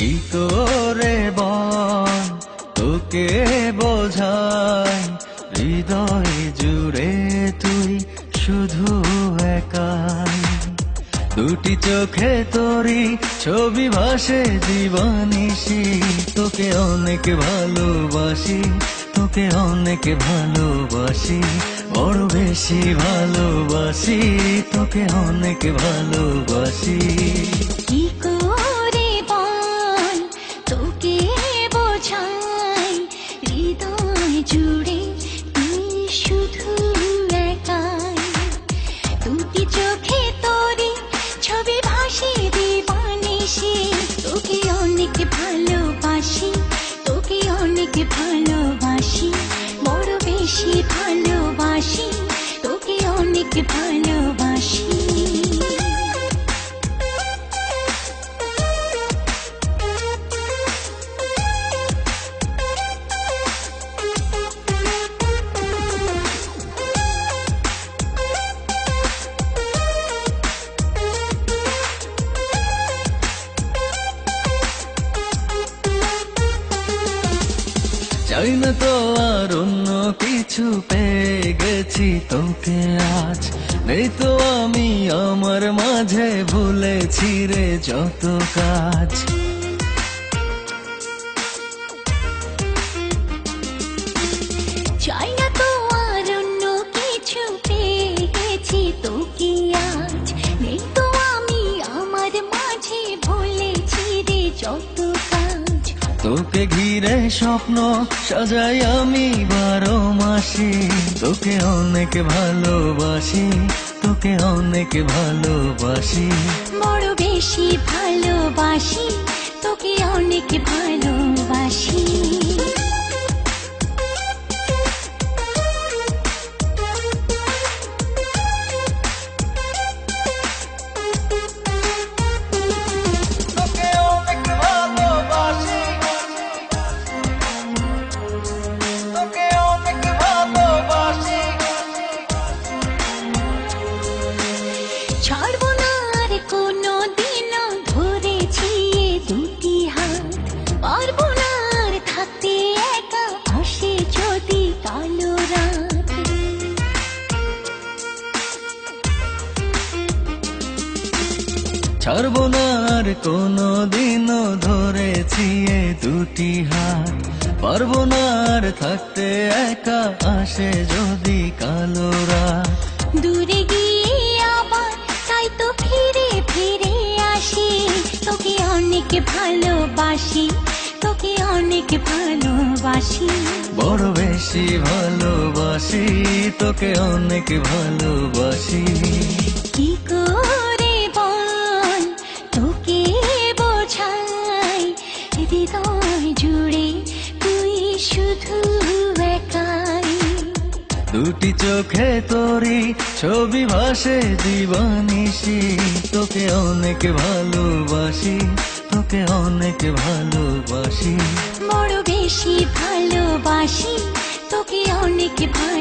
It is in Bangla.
কি করে বল তোকে বোঝাই, হৃদয় জুড়ে তুই শুধু একাই। দুটি চোখে তোরি ছবি ভাসে দিবানিশি, তোকে অনেক ভালোবাসি, তোকে অনেক ভালোবাসি, বড় বেশি ভালোবাসি, তোকে অনেক ভালোবাসি। কি করে বল তোকে বোঝাই, হৃদয় জুড়ে তুই শুধু একাই। দুটি চোখে তোরি ছবি ভাসে দিবানিশি, তোকে অনেক ভালোবাসি, তোকে অনেক ভালোবাসি, বড় বেশি ভালোবাসি, তোকে অনেক ভালোবাসি। চাই না তো আর অন্য কিছু, পেয়ে গেছি তোকে আজ। নেই তো আমি আমার মাঝে, ভুলেছি রে যত কাজ। চাই না তো আর অন্য কিছু, পেয়ে গেছি তোকে আজ। নেই তো আমি আমার মাঝে, ভুলেছি রে যত কাজ। তোকে ঘিরে স্বপ্ন সাজাই আমি 12 মাসি, তোকে অনেক ভালোবাসি, তোকে অনেক ভালোবাসি, বড় বেশি ভালোবাসি, তোকে অনেক ভালোবাসি। ছাড়বো না আর কোনো দিনও ধরেছি এ দুটি হাত, পারবো না আর থাকতে একা, আসে যদি কালো রাত। ছাড়বো না আর কোনো দিনও ধরেছি এ দুটি হাত, পারবো না আর থাকতে একা, আসে যদি কালো রাত। দূরে গিয়ে আবার তাই তো ফিরে ফিরে আসি, তোকে অনেক ভালোবাসি, তোকে অনেক ভালোবাসি, বড় বেশি ভালোবাসি, তোকে অনেক ভালোবাসি। কি করে বল তোকে বোঝাই, হৃদয় জুড়ে তুই শুধু একাই। দুটি চোখে তোরি ছবি ভাসে দিবানিশি, তোকে অনেক ভালোবাসি, তোকে অনেক ভালোবাসি, বড় বেশি ভালোবাসি, তোকে অনেক ভালোবাসি।